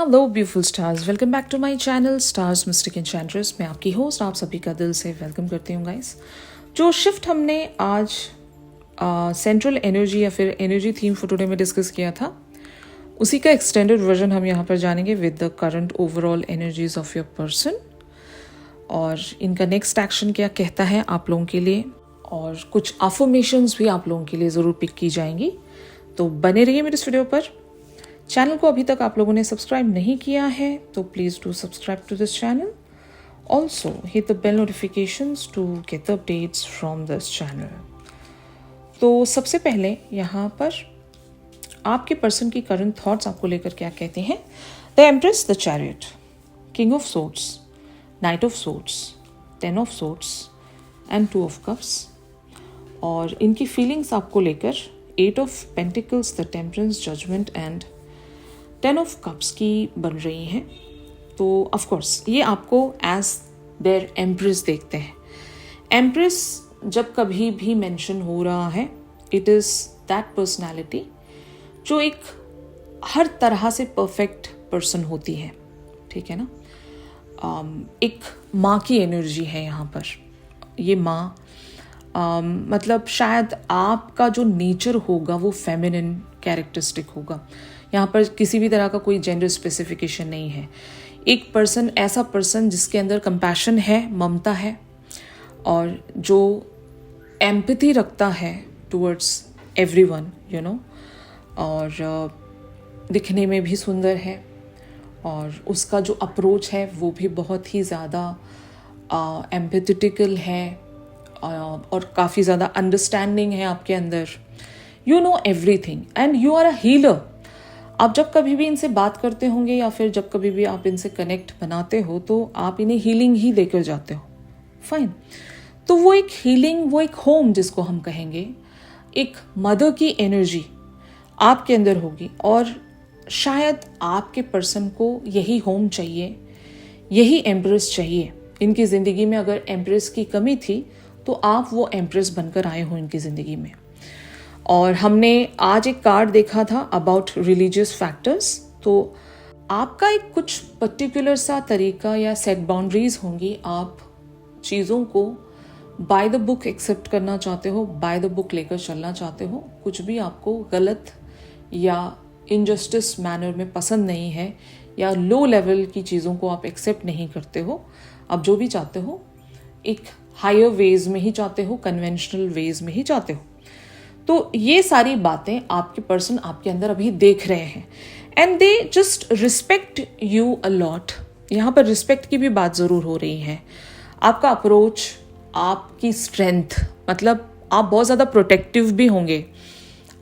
Hello beautiful stars, welcome back to my channel stars mystic enchantress. मैं आपकी host आप सभी का दिल से वेलकम करती हूँ गाइस। जो शिफ्ट हमने आज सेंट्रल एनर्जी या फिर एनर्जी थीम फॉर टुडे में डिस्कस किया था, उसी का एक्सटेंडेड वर्जन हम यहाँ पर जानेंगे with the current overall energies of your person, और इनका नेक्स्ट एक्शन क्या कहता है आप लोगों के लिए, और कुछ अफर्मेशंस भी आप लोगों के लिए ज़रूर पिक की जाएंगी। तो बने रहिए मेरे इस वीडियो पर। चैनल को अभी तक आप लोगों ने सब्सक्राइब नहीं किया है तो please do subscribe to this channel. Also hit the bell notifications to get the updates from this channel. तो सबसे पहले यहाँ पर आपके पर्सन की करंट थॉट्स आपको लेकर क्या कहते हैं। The empress, the chariot, king of swords, knight of swords, 10 of swords and 2 of cups. और इनकी फीलिंग्स आपको लेकर 8 of pentacles, the temperance, judgement and 10 of cups की बन रही हैं। तो ऑफ कोर्स ये आपको एज देयर एम्प्रेस देखते हैं। एम्प्रेस जब कभी भी मेंशन हो रहा है, इट इज़ दैट पर्सनालिटी जो एक हर तरह से परफेक्ट पर्सन होती है, ठीक है ना। एक माँ की एनर्जी है यहाँ पर। ये माँ मतलब शायद आपका जो नेचर होगा वो फेमिनिन कैरेक्टरिस्टिक होगा। यहाँ पर किसी भी तरह का कोई जेंडर स्पेसिफिकेशन नहीं है। एक पर्सन, ऐसा पर्सन जिसके अंदर कंपैशन है, ममता है, और जो एम्पैथी रखता है टुवर्ड्स एवरीवन, यू नो, और दिखने में भी सुंदर है, और उसका जो अप्रोच है वो भी बहुत ही ज़्यादा एम्पैथेटिकल है, और काफ़ी ज़्यादा अंडरस्टैंडिंग है आपके अंदर। You know everything and you are a healer. आप जब कभी भी इनसे बात करते होंगे या फिर जब कभी भी आप इनसे कनेक्ट बनाते हो तो आप इन्हें हीलिंग ही देकर जाते हो। फाइन। तो वो एक हीलिंग, वो एक होम जिसको हम कहेंगे, एक मदर की एनर्जी आपके अंदर होगी, और शायद आपके पर्सन को यही होम चाहिए, यही एम्प्रेस चाहिए। इनकी ज़िंदगी में अगर एम्प्रेस की कमी थी तो आप वो एम्प्रेस बनकर आए हो इनकी ज़िंदगी में। और हमने आज एक कार्ड देखा था अबाउट रिलीजियस फैक्टर्स। तो आपका एक कुछ पर्टिकुलर सा तरीका या सेट बाउंड्रीज होंगी। आप चीज़ों को बाय द बुक एक्सेप्ट करना चाहते हो, बाय द बुक लेकर चलना चाहते हो। कुछ भी आपको गलत या इनजस्टिस मैनर में पसंद नहीं है, या लो लेवल की चीज़ों को आप एक्सेप्ट नहीं करते हो। आप जो भी चाहते हो एक हायर वेज में ही चाहते हो, कन्वेंशनल वेज में ही चाहते हो। तो ये सारी बातें आपके पर्सन आपके अंदर अभी देख रहे हैं, and they just respect you a lot. यहाँ पर रिस्पेक्ट की भी बात ज़रूर हो रही है। आपका अप्रोच, आपकी स्ट्रेंथ, मतलब आप बहुत ज़्यादा प्रोटेक्टिव भी होंगे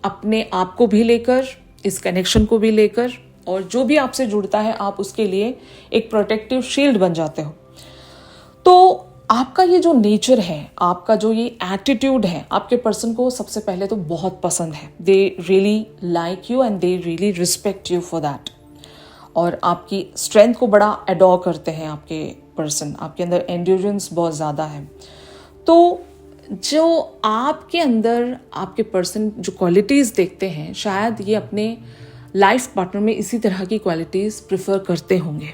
अपने आप को भी लेकर, इस कनेक्शन को भी लेकर, और जो भी आपसे जुड़ता है आप उसके लिए एक प्रोटेक्टिव शील्ड बन जाते हो। तो आपका ये जो नेचर है, आपका जो ये एटीट्यूड है, आपके पर्सन को सबसे पहले तो बहुत पसंद है। They really like you and they really respect you for that. और आपकी स्ट्रेंथ को बड़ा एडोर करते हैं आपके पर्सन। आपके अंदर एंड्योरेंस बहुत ज़्यादा है। तो जो आपके अंदर आपके पर्सन जो क्वालिटीज़ देखते हैं, शायद ये अपने लाइफ पार्टनर में इसी तरह की क्वालिटीज़ प्रेफर करते होंगे,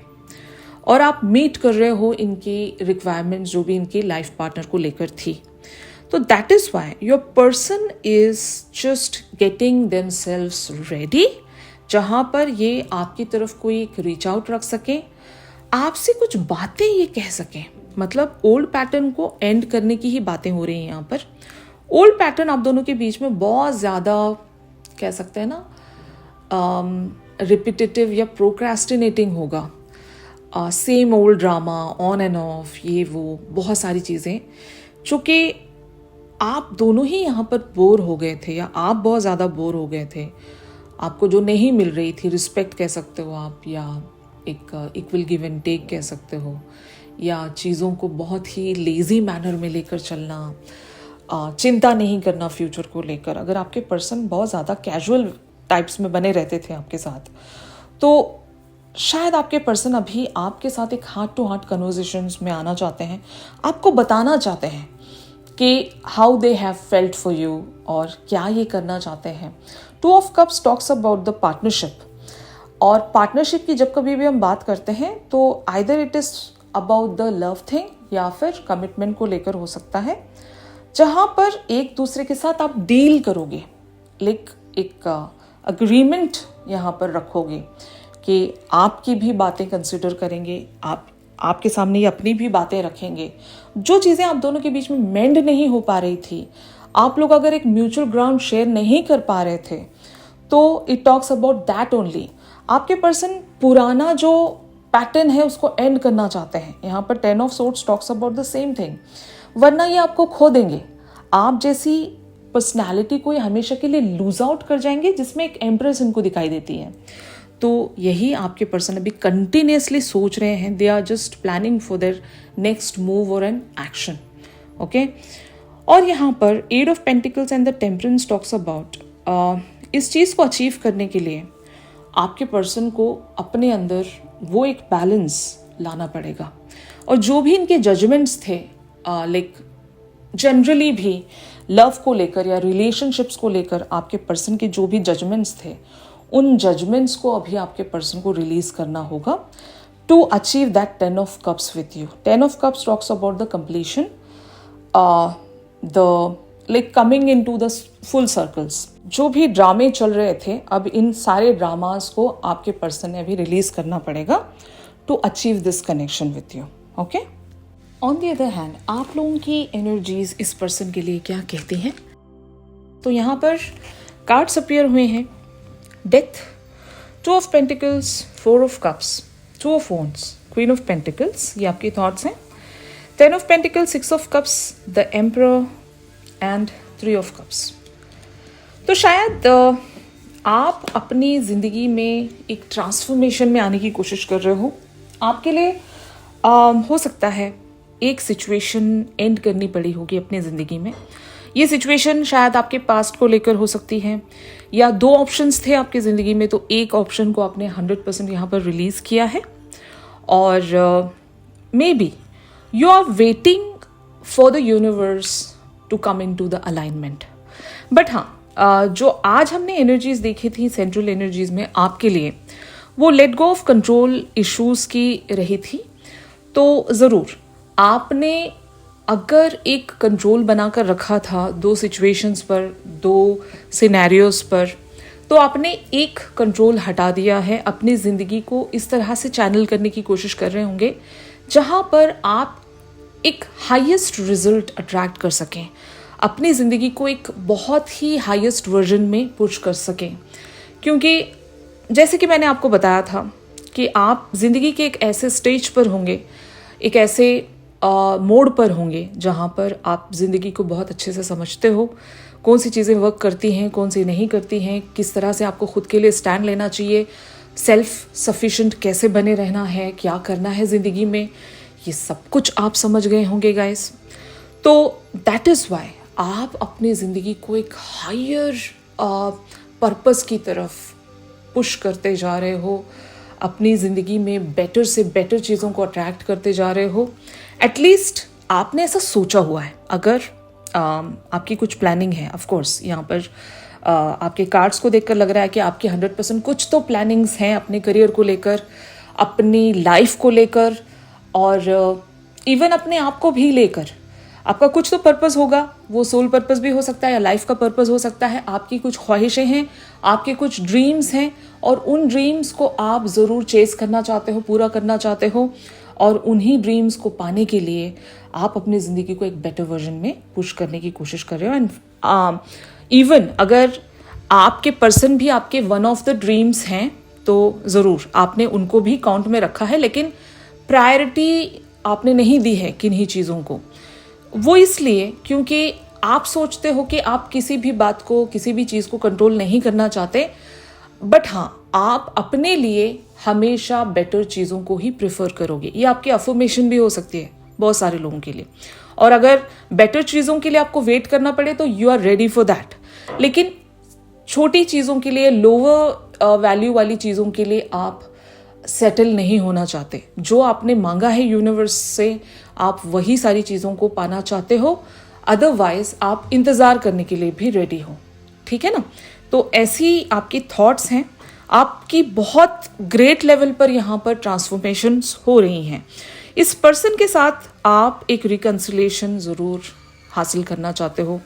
और आप मीट कर रहे हो इनकी रिक्वायरमेंट्स जो भी इनकी लाइफ पार्टनर को लेकर थी। तो that is why your person is just getting themselves ready, जहाँ पर ये आपकी तरफ कोई एक रीच आउट रख सकें, आपसे कुछ बातें ये कह सकें। मतलब ओल्ड पैटर्न को एंड करने की ही बातें हो रही हैं यहाँ पर। ओल्ड पैटर्न आप दोनों के बीच में बहुत ज़्यादा, कह सकते हैं ना, रिपीटेटिव या प्रोक्रेस्टिनेटिंग होगा। Same old drama, on end of, ये वो बहुत सारी चीज़ें, चूँकि आप दोनों ही यहाँ पर बोर हो गए थे, या आप बहुत ज़्यादा बोर हो गए थे। आपको जो नहीं मिल रही थी, रिस्पेक्ट कह सकते हो आप, या एक इक्वल गिव एंड टेक कह सकते हो, या चीज़ों को बहुत ही लेज़ी मैनर में लेकर चलना, चिंता नहीं करना फ्यूचर को लेकर। अगर आपके पर्सन बहुत ज़्यादा कैजुअल टाइप्स में बने रहते थे आपके साथ, तो शायद आपके पर्सन अभी आपके साथ एक हार्ट टू हार्ट कन्वर्सेशंस में आना चाहते हैं, आपको बताना चाहते हैं कि how they have felt for you, और क्या ये करना चाहते हैं। 2 of cups talks about the partnership, और पार्टनरशिप की जब कभी भी हम बात करते हैं तो either it is about the love thing या फिर कमिटमेंट को लेकर हो सकता है, जहाँ पर एक दूसरे के साथ आप डील करोगे, लाइक एक अग्रीमेंट यहाँ पर रखोगे कि आपकी भी बातें कंसिडर करेंगे, आपके सामने अपनी भी बातें रखेंगे। जो चीज़ें आप दोनों के बीच में मेंड नहीं हो पा रही थी, आप लोग अगर एक म्यूचुअल ग्राउंड शेयर नहीं कर पा रहे थे, तो it talks about that only. आपके पर्सन पुराना जो पैटर्न है उसको एंड करना चाहते हैं। यहाँ पर 10 of swords talks about the same thing, वरना ये आपको खो देंगे। आप जैसी पर्सनालिटी को ये हमेशा के लिए लूज आउट कर जाएंगे, जिसमें एक एम्प्रेस इनको दिखाई देती है। तो यही आपके पर्सन अभी कंटिन्यूसली सोच रहे हैं, they are just planning for their next move और एन एक्शन। ओके, और यहाँ पर 8 of pentacles and the temperance talks about इस चीज़ को अचीव करने के लिए आपके पर्सन को अपने अंदर वो एक बैलेंस लाना पड़ेगा। और जो भी इनके जजमेंट्स थे, लाइक जनरली भी लव को लेकर या रिलेशनशिप्स को लेकर आपके पर्सन के जो भी जजमेंट्स थे, उन जजमेंट्स को अभी आपके पर्सन को रिलीज करना होगा to achieve that 10 of cups with you. 10 of cups talks about the completion, the like coming in to the full circles. जो भी ड्रामे चल रहे थे, अब इन सारे ड्रामास को आपके पर्सन ने अभी रिलीज करना पड़ेगा to achieve this connection with you. Okay, on the other hand आप लोगों की एनर्जीज इस पर्सन के लिए क्या कहती हैं? तो यहाँ पर कार्ड्स अपीयर हुए हैं, death, 2 of pentacles, 4 of cups, 2 of wands, queen of pentacles, ये आपकी थॉट्स हैं, 10 of pentacles, 6 of cups, the emperor and 3 of cups. तो शायद आप अपनी ज़िंदगी में एक ट्रांसफॉर्मेशन में आने की कोशिश कर रहे हो। आपके लिए हो सकता है एक सिचुएशन एंड करनी पड़ी होगी अपनी ज़िंदगी में। ये सिचुएशन शायद आपके पास्ट को लेकर हो सकती है, या 2 ऑप्शंस थे आपकी ज़िंदगी में, तो एक ऑप्शन को आपने 100% यहाँ पर रिलीज़ किया है, और maybe you are waiting for the universe to come in to the alignment. But हाँ, जो आज हमने एनर्जीज देखी थी सेंट्रल एनर्जीज में आपके लिए, वो let go of control issues की रही थी। तो ज़रूर आपने अगर एक कंट्रोल बनाकर रखा था 2 सिचुएशंस पर, 2 सिनेरियोज पर, तो आपने एक कंट्रोल हटा दिया है। अपनी ज़िंदगी को इस तरह से चैनल करने की कोशिश कर रहे होंगे जहाँ पर आप एक हाईएस्ट रिजल्ट अट्रैक्ट कर सकें, अपनी ज़िंदगी को एक बहुत ही हाईएस्ट वर्जन में पुश कर सकें। क्योंकि जैसे कि मैंने आपको बताया था कि आप ज़िंदगी के एक ऐसे स्टेज पर होंगे, एक ऐसे मोड़ पर होंगे जहाँ पर आप ज़िंदगी को बहुत अच्छे से समझते हो, कौन सी चीज़ें वर्क करती हैं, कौन सी नहीं करती हैं, किस तरह से आपको खुद के लिए स्टैंड लेना चाहिए, सेल्फ सफिशिएंट कैसे बने रहना है, क्या करना है ज़िंदगी में, ये सब कुछ आप समझ गए होंगे गाइस। तो दैट इज़ वाई आप अपनी ज़िंदगी को एक हायर पर्पस की तरफ पुश करते जा रहे हो, अपनी ज़िंदगी में बेटर से बेटर चीज़ों को अट्रैक्ट करते जा रहे हो। एटलीस्ट आपने ऐसा सोचा हुआ है। अगर आपकी कुछ प्लानिंग है, ऑफ कोर्स यहाँ पर आपके कार्ड्स को देखकर लग रहा है कि आपकी 100% कुछ तो प्लानिंग्स हैं अपने करियर को लेकर, अपनी लाइफ को लेकर, और इवन अपने आप को भी लेकर। आपका कुछ तो पर्पस होगा, वो सोल पर्पस भी हो सकता है या लाइफ का पर्पस हो सकता है। आपकी कुछ ख्वाहिशें हैं, आपके कुछ ड्रीम्स हैं, और उन ड्रीम्स को आप ज़रूर चेस करना चाहते हो, पूरा करना चाहते हो, और उन्हीं ड्रीम्स को पाने के लिए आप अपनी ज़िंदगी को एक बेटर वर्जन में पुश करने की कोशिश कर रहे हो। एंड इवन अगर आपके पर्सन भी आपके वन ऑफ द ड्रीम्स हैं, तो ज़रूर आपने उनको भी काउंट में रखा है, लेकिन प्रायोरिटी आपने नहीं दी है किन्हीं चीज़ों को। वो इसलिए क्योंकि आप सोचते हो कि आप किसी भी बात को, किसी भी चीज़ को कंट्रोल नहीं करना चाहते, बट हाँ, आप अपने लिए हमेशा बेटर चीज़ों को ही प्रेफर करोगे। ये आपकी अफर्मेशन भी हो सकती है बहुत सारे लोगों के लिए। और अगर बेटर चीज़ों के लिए आपको वेट करना पड़े तो you are ready for that. लेकिन छोटी चीज़ों के लिए, लोअर वैल्यू वाली चीज़ों के लिए आप सेटल नहीं होना चाहते। जो आपने मांगा है यूनिवर्स से, आप वही सारी चीज़ों को पाना चाहते हो। अदरवाइज आप इंतज़ार करने के लिए भी रेडी हो। ठीक है ना? तो ऐसी आपकी थॉट्स हैं। आपकी बहुत ग्रेट लेवल पर यहाँ पर ट्रांसफॉर्मेशंस हो रही हैं। इस पर्सन के साथ आप एक रिकन्सिलेशन ज़रूर हासिल करना चाहते हो।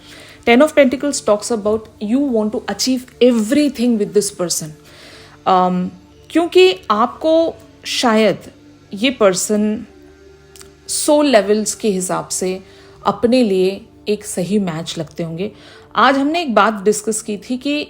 10 of pentacles talks about you want to achieve everything with this person, क्योंकि आपको शायद ये पर्सन सोल लेवल्स के हिसाब से अपने लिए एक सही मैच लगते होंगे। आज हमने एक बात डिस्कस की थी कि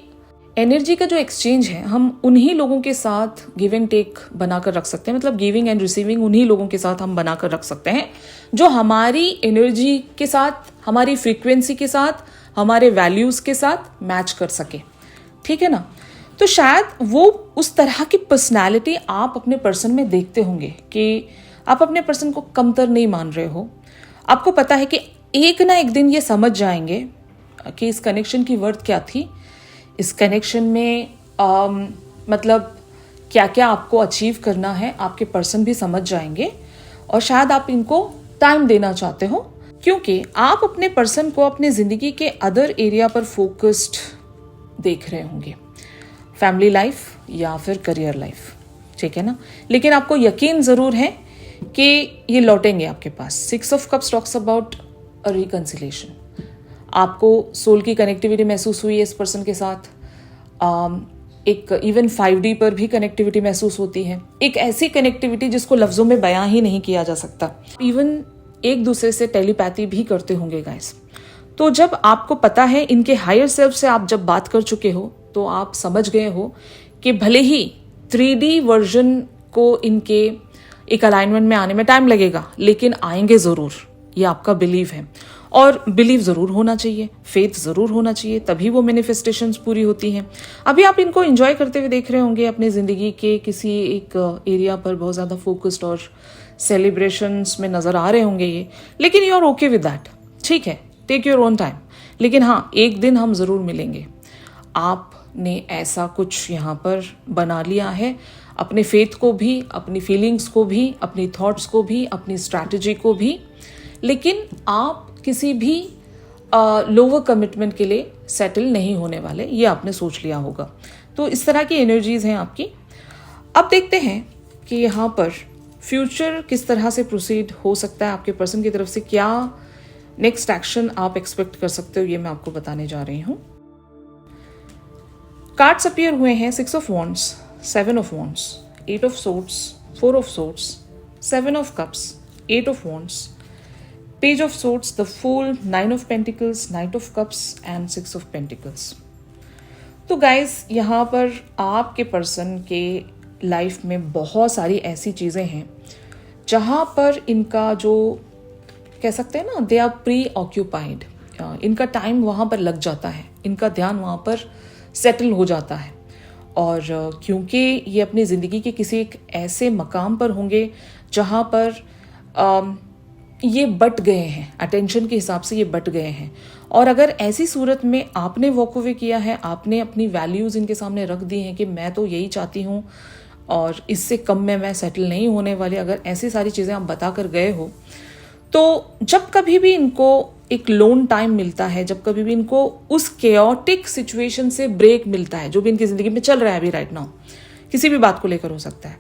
एनर्जी का जो एक्सचेंज है हम उन्हीं लोगों के साथ गिव एंड टेक बनाकर रख सकते हैं, मतलब गिविंग एंड रिसीविंग उन्हीं लोगों के साथ हम बनाकर रख सकते हैं जो हमारी एनर्जी के साथ, हमारी फ्रीक्वेंसी के साथ, हमारे वैल्यूज के साथ मैच कर सके, ठीक है ना। तो शायद वो उस तरह की पर्सनैलिटी आप अपने पर्सन में देखते होंगे कि आप अपने पर्सन को कमतर नहीं मान रहे हो। आपको पता है कि एक ना एक दिन ये समझ जाएंगे कि इस कनेक्शन की वर्थ क्या थी, इस कनेक्शन में मतलब क्या क्या आपको अचीव करना है, आपके पर्सन भी समझ जाएंगे और शायद आप इनको टाइम देना चाहते हो, क्योंकि आप अपने पर्सन को अपने ज़िंदगी के अदर एरिया पर फोकस्ड देख रहे होंगे, फैमिली लाइफ या फिर करियर लाइफ, ठीक है ना। लेकिन आपको यकीन ज़रूर है कि ये लौटेंगे आपके पास। 6 of cups talks about a reconciliation. आपको सोल की कनेक्टिविटी महसूस हुई है इस पर्सन के साथ। एक इवन 5D पर भी कनेक्टिविटी महसूस होती है, एक ऐसी कनेक्टिविटी जिसको लफ्जों में बयां ही नहीं किया जा सकता। इवन एक दूसरे से टेलीपैथी भी करते होंगे गाइस। तो जब आपको पता है इनके हायर सेल्फ से आप जब बात कर चुके हो तो आप समझ गए हो कि भले ही 3D वर्जन को इनके एक अलाइनमेंट में आने में टाइम लगेगा, लेकिन आएंगे ज़रूर, ये आपका बिलीव है। और बिलीव ज़रूर होना चाहिए, फेथ ज़रूर होना चाहिए, तभी वो मैनिफेस्टेशंस पूरी होती हैं। अभी आप इनको एंजॉय करते हुए देख रहे होंगे अपनी ज़िंदगी के किसी एक एरिया पर बहुत ज़्यादा फोकस्ड और सेलिब्रेशंस में नज़र आ रहे होंगे ये, लेकिन you are okay with that, ठीक है, टेक योर ओन टाइम। लेकिन हाँ, एक दिन हम ज़रूर मिलेंगे। आपने ऐसा कुछ यहाँ पर बना लिया है, अपने फेथ को भी, अपनी फीलिंग्स को भी, अपनी थॉट्स को भी, अपनी स्ट्रैटेजी को भी, लेकिन आप किसी भी लोअर कमिटमेंट के लिए सेटल नहीं होने वाले, ये आपने सोच लिया होगा। तो इस तरह की एनर्जीज हैं आपकी। अब देखते हैं कि यहाँ पर फ्यूचर किस तरह से प्रोसीड हो सकता है, आपके पर्सन की तरफ से क्या नेक्स्ट एक्शन आप एक्सपेक्ट कर सकते हो, ये मैं आपको बताने जा रही हूँ। कार्ड्स अपीयर हुए हैं 6 of wands, 7 of wands, 8 of swords, 4 of swords, 7 of cups, 8 of wands, page of swords, the fool, 9 of pentacles, knight of cups and 6 of pentacles. तो गाइस, यहाँ पर आपके पर्सन के लाइफ में बहुत सारी ऐसी चीज़ें हैं जहाँ पर इनका जो कह सकते हैं ना, दे आर प्री ऑक्यूपाइड, इनका टाइम वहाँ पर लग जाता है, इनका ध्यान वहाँ पर सेटल हो जाता है। और क्योंकि ये अपनी ज़िंदगी के किसी एक ऐसे मकाम पर होंगे जहाँ पर ये बट गए हैं, अटेंशन के हिसाब से ये बट गए हैं। और अगर ऐसी सूरत में आपने वॉक अवे किया है, आपने अपनी वैल्यूज़ इनके सामने रख दी हैं कि मैं तो यही चाहती हूँ और इससे कम में मैं सेटल नहीं होने वाली, अगर ऐसी सारी चीज़ें आप बता कर गए हो, तो जब कभी भी इनको एक लोन टाइम मिलता है, जब कभी भी इनको उस केओटिक सिचुएशन से ब्रेक मिलता है जो भी इनकी ज़िंदगी में चल रहा है अभी राइट नाउ, किसी भी बात को लेकर हो सकता है,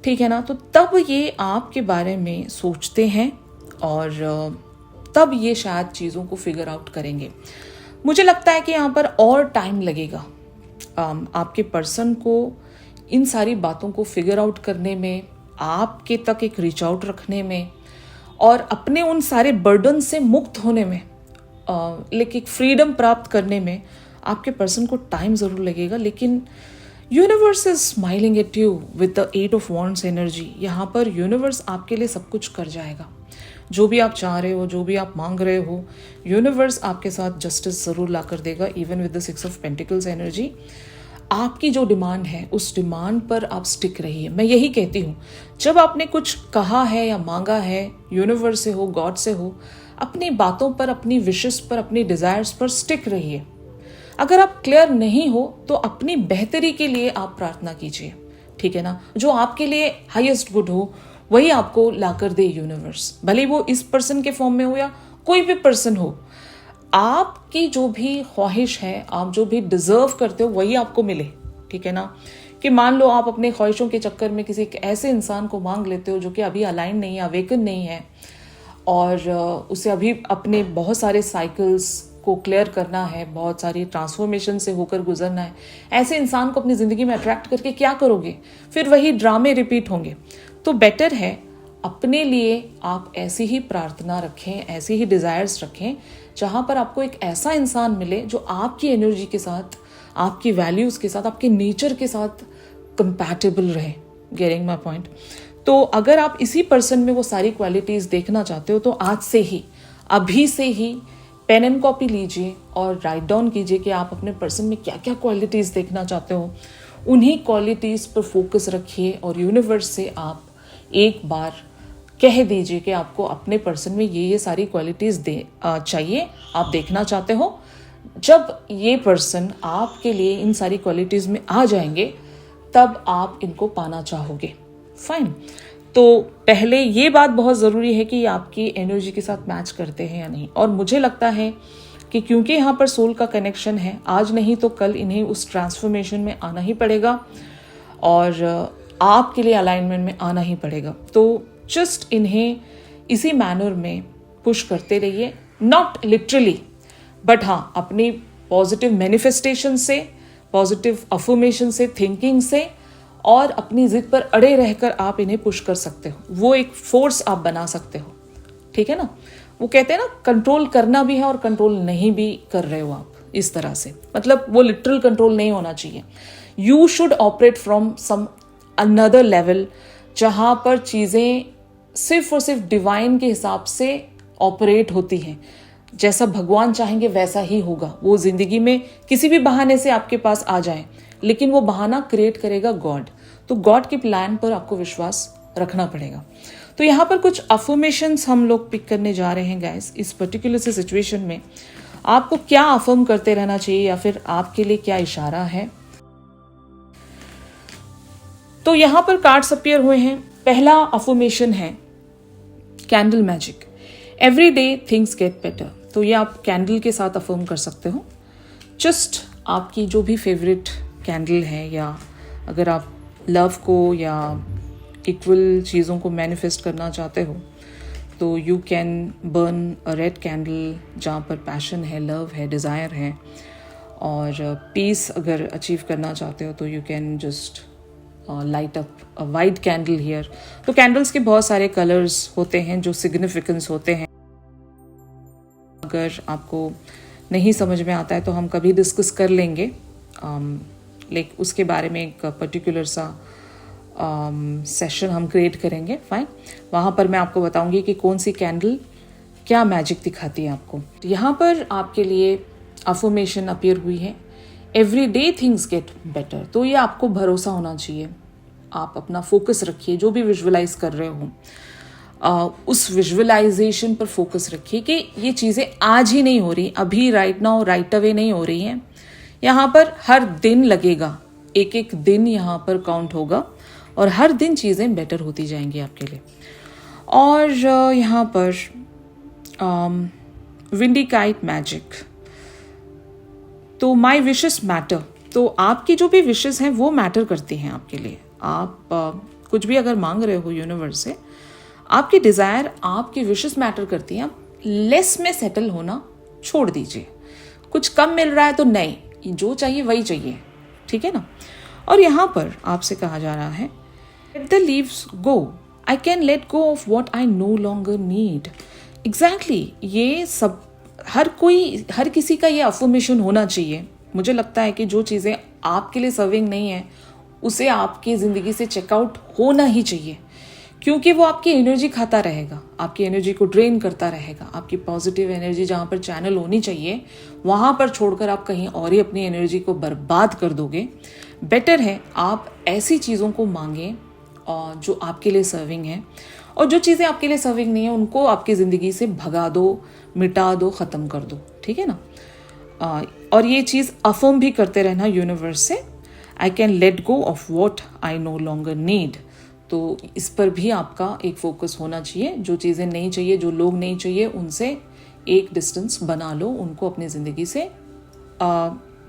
ठीक है ना, तो तब ये आपके बारे में सोचते हैं और तब ये शायद चीज़ों को फिगर आउट करेंगे। मुझे लगता है कि यहाँ पर और टाइम लगेगा आपके पर्सन को इन सारी बातों को फिगर आउट करने में, आपके तक एक रीच आउट रखने में और अपने उन सारे बर्डन से मुक्त होने में, लेकिन एक फ्रीडम प्राप्त करने में आपके पर्सन को टाइम ज़रूर लगेगा। लेकिन universe is smiling at you with the 8 of wands energy. यहाँ पर यूनिवर्स आपके लिए सब कुछ कर जाएगा, जो भी आप चाह रहे हो, जो भी आप मांग रहे हो, यूनिवर्स आपके साथ जस्टिस ज़रूर ला कर देगा। Even with the 6 of pentacles energy, आपकी जो डिमांड है उस डिमांड पर आप स्टिक रहिए। मैं यही कहती हूँ, जब आपने कुछ कहा है या मांगा है, यूनिवर्स से हो, गॉड से हो, अपनी बातों पर, अपनी विशेस पर, अपनी डिज़ायर्स पर स्टिक रहिए। अगर आप क्लियर नहीं हो तो अपनी बेहतरी के लिए आप प्रार्थना कीजिए, ठीक है ना। जो आपके लिए हाईएस्ट गुड हो वही आपको लाकर दे यूनिवर्स, भले वो इस पर्सन के फॉर्म में हो या कोई भी पर्सन हो। आपकी जो भी ख्वाहिश है, आप जो भी डिजर्व करते हो वही आपको मिले, ठीक है ना। कि मान लो आप अपने ख्वाहिशों के चक्कर में किसी ऐसे इंसान को मांग लेते हो जो कि अभी अलाइन नहीं है, अवेकन नहीं है, और उसे अभी अपने बहुत सारे साइकिल्स को क्लियर करना है, बहुत सारी ट्रांसफॉर्मेशन से होकर गुजरना है। ऐसे इंसान को अपनी ज़िंदगी में अट्रैक्ट करके क्या करोगे? फिर वही ड्रामे रिपीट होंगे। तो बेटर है अपने लिए आप ऐसी ही प्रार्थना रखें, ऐसी ही डिज़ायर्स रखें जहाँ पर आपको एक ऐसा इंसान मिले जो आपकी एनर्जी के साथ, आपकी वैल्यूज़ के साथ, आपके नेचर के साथ कंपैटिबल रहे। Getting my point? तो अगर आप इसी पर्सन में वो सारी क्वालिटीज़ देखना चाहते हो तो आज से ही, अभी से ही पेन एंड कॉपी लीजिए और राइट डाउन कीजिए कि आप अपने पर्सन में क्या क्या क्वालिटीज़ देखना चाहते हो। उन्हीं क्वालिटीज़ पर फोकस रखिए और यूनिवर्स से आप एक बार कह दीजिए कि आपको अपने पर्सन में ये सारी क्वालिटीज़ चाहिए, आप देखना चाहते हो। जब ये पर्सन आपके लिए इन सारी क्वालिटीज़ में आ जाएंगे तब आप इनको पाना चाहोगे। फाइन। तो पहले ये बात बहुत ज़रूरी है कि आपकी एनर्जी के साथ मैच करते हैं या नहीं। और मुझे लगता है कि क्योंकि यहाँ पर सोल का कनेक्शन है, आज नहीं तो कल इन्हें उस ट्रांसफॉर्मेशन में आना ही पड़ेगा और आपके लिए अलाइनमेंट में आना ही पड़ेगा। तो जस्ट इन्हें इसी मैनर में पुश करते रहिए, नॉट लिटरली बट हाँ अपनी पॉजिटिव मैनिफेस्टेशन से, पॉजिटिव अफर्मेशन से, थिंकिंग से और अपनी जिद पर अड़े रहकर आप इन्हें पुश कर सकते हो। वो एक फोर्स आप बना सकते हो, ठीक है ना। वो कहते हैं ना, कंट्रोल करना भी है और कंट्रोल नहीं भी कर रहे हो आप, इस तरह से। मतलब वो लिटरल कंट्रोल नहीं होना चाहिए। You should operate from some another level जहाँ पर चीज़ें सिर्फ और सिर्फ डिवाइन के हिसाब से ऑपरेट होती हैं। जैसा भगवान चाहेंगे वैसा ही होगा। वो जिंदगी में किसी भी बहाने से आपके पास आ जाए, लेकिन वो बहाना क्रिएट करेगा गॉड। तो गॉड के प्लान पर आपको विश्वास रखना पड़ेगा। तो यहाँ पर कुछ अफर्मेशंस हम लोग पिक करने जा रहे हैं गाइस। इस पर्टिकुलर से सिचुएशन में आपको क्या अफर्म करते रहना चाहिए या फिर आपके लिए क्या इशारा है। तो यहाँ पर कार्ड्स अपीयर हुए हैं। पहला अफर्मेशन है candle magic. Every day things get better. तो ये आप कैंडल के साथ अफर्म कर सकते हो। जस्ट आपकी जो भी फेवरेट कैंडल है, या अगर आप लव को या इक्वल चीज़ों को मैनिफेस्ट करना चाहते हो तो you can burn a red candle जहाँ पर पैशन है, लव है, डिज़ायर है। और पीस अगर अचीव करना चाहते हो तो you can just light up a white candle here. तो कैंडल्स के बहुत सारे कलर्स होते हैं जो सिग्निफिकेंस होते हैं। अगर आपको नहीं समझ में आता है तो हम कभी डिस्कस कर लेंगे, लाइक उसके बारे में एक पर्टिकुलर सा सेशन हम क्रिएट करेंगे। फाइन, वहाँ पर मैं आपको बताऊंगी कि कौन सी कैंडल क्या मैजिक दिखाती है आपको। यहाँ पर आपके लिए अफर्मेशन अपीयर हुई है, every day things get better. तो ये आपको भरोसा होना चाहिए। आप अपना फोकस रखिए, जो भी विजुअलाइज कर रहे हो उस विजुअलाइजेशन पर फोकस रखिए कि ये चीज़ें आज ही नहीं हो रही, अभी राइट नाउ राइट अवे नहीं हो रही हैं। यहाँ पर हर दिन लगेगा, एक एक दिन यहाँ पर काउंट होगा और हर दिन चीज़ें बेटर होती जाएंगी आपके लिए। और यहाँ पर विंडी काइट मैजिक। तो माई विशेस मैटर। तो आपकी जो भी विशेस हैं वो मैटर करती हैं आपके लिए। आप कुछ भी अगर मांग रहे हो यूनिवर्स से, आपकी डिज़ायर, आपकी विशेस मैटर करती हैं। आप लेस में सेटल होना छोड़ दीजिए। कुछ कम मिल रहा है तो नहीं, जो चाहिए वही चाहिए, ठीक है ना। और यहाँ पर आपसे कहा जा रहा है, let the leaves go, I can let go of what I know longer need. Exactly, ये सब हर किसी का ये अफर्मेशन होना चाहिए। मुझे लगता है कि जो चीज़ें आपके लिए सर्विंग नहीं है उसे आपकी ज़िंदगी से चेकआउट होना ही चाहिए, क्योंकि वो आपकी एनर्जी खाता रहेगा, आपकी एनर्जी को ड्रेन करता रहेगा। आपकी पॉजिटिव एनर्जी जहाँ पर चैनल होनी चाहिए वहाँ पर छोड़कर आप कहीं और ही अपनी एनर्जी को बर्बाद कर दोगे। बेटर है आप ऐसी चीज़ों को मांगें जो आपके लिए सर्विंग है, और जो चीज़ें आपके लिए सर्विंग नहीं है उनको आपकी ज़िंदगी से भगा दो, मिटा दो, ख़त्म कर दो, ठीक है ना। और ये चीज़ अफर्म भी करते रहना यूनिवर्स से, I can let go of what I know longer need. तो इस पर भी आपका एक फोकस होना चाहिए। जो चीज़ें नहीं चाहिए, जो लोग नहीं चाहिए, उनसे एक डिस्टेंस बना लो, उनको अपनी ज़िंदगी से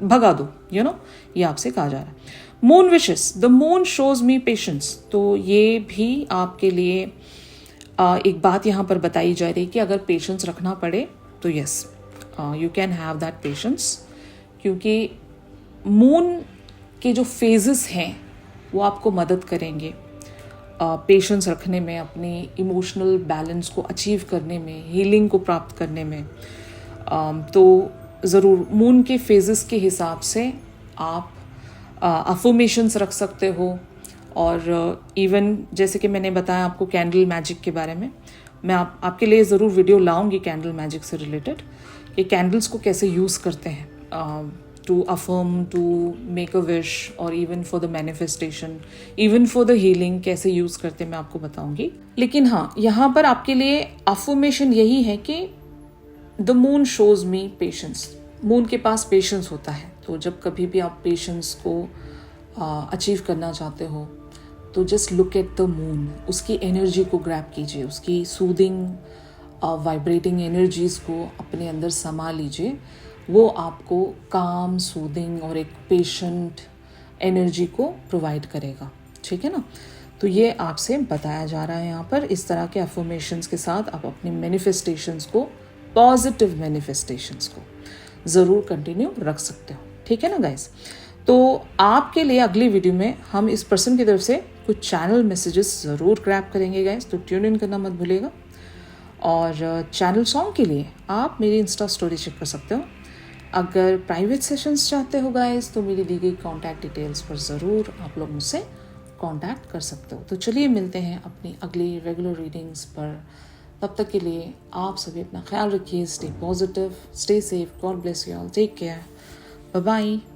भगा दो, ये आपसे कहा जा रहा है। Moon wishes, the moon shows me patience, तो ये भी आपके लिए एक बात यहाँ पर बताई जा रही है कि अगर पेशेंस रखना पड़े तो yes, you can have that patience, क्योंकि मून के जो फेजेस हैं वो आपको मदद करेंगे पेशेंस रखने में, अपनी इमोशनल बैलेंस को अचीव करने में, हीलिंग को प्राप्त करने में। तो ज़रूर मून के फेजेस के हिसाब से आप अफर्मेशंस रख सकते हो। और इवन जैसे कि मैंने बताया आपको कैंडल मैजिक के बारे में, मैं आपके लिए ज़रूर वीडियो लाऊंगी कैंडल मैजिक से रिलेटेड, कि कैंडल्स को कैसे यूज़ करते हैं to affirm, to make a wish, और even for the manifestation, even for the healing कैसे यूज़ करते हैं मैं आपको बताऊंगी। लेकिन हाँ, यहाँ पर आपके लिए अफर्मेशन यही है कि the moon shows me patience, moon के पास पेशेंस होता है। तो जब कभी भी आप पेशेंस को अचीव करना चाहते हो तो just look at the moon, उसकी एनर्जी को ग्रैब कीजिए, उसकी सूदिंग वाइब्रेटिंग एनर्जीज को अपने अंदर समा लीजिए। वो आपको काम, सूदिंग और एक पेशेंट एनर्जी को प्रोवाइड करेगा, ठीक है ना। तो ये आपसे बताया जा रहा है यहाँ पर। इस तरह के अफर्मेशंस के साथ आप अपने मैनिफेस्टेशंस को, पॉजिटिव मैनिफेस्टेशंस को ज़रूर कंटिन्यू रख सकते हो, ठीक है ना गाइस। तो आपके लिए अगली वीडियो में हम इस पर्सन की तरफ से कुछ चैनल मैसेजेस ज़रूर ग्रैब करेंगे गाइस, तो ट्यून इन करना मत भूलिएगा। और चैनल सॉन्ग के लिए आप मेरी इंस्टा स्टोरी चेक कर सकते हो। अगर प्राइवेट सेशंस चाहते हो गाइस तो मेरी दी गई कॉन्टैक्ट डिटेल्स पर ज़रूर आप लोग मुझसे कांटेक्ट कर सकते हो। तो चलिए मिलते हैं अपनी अगली रेगुलर रीडिंग्स पर। तब तक के लिए आप सभी अपना ख्याल रखिए, stay positive, stay safe, God bless you all, take care, bye bye.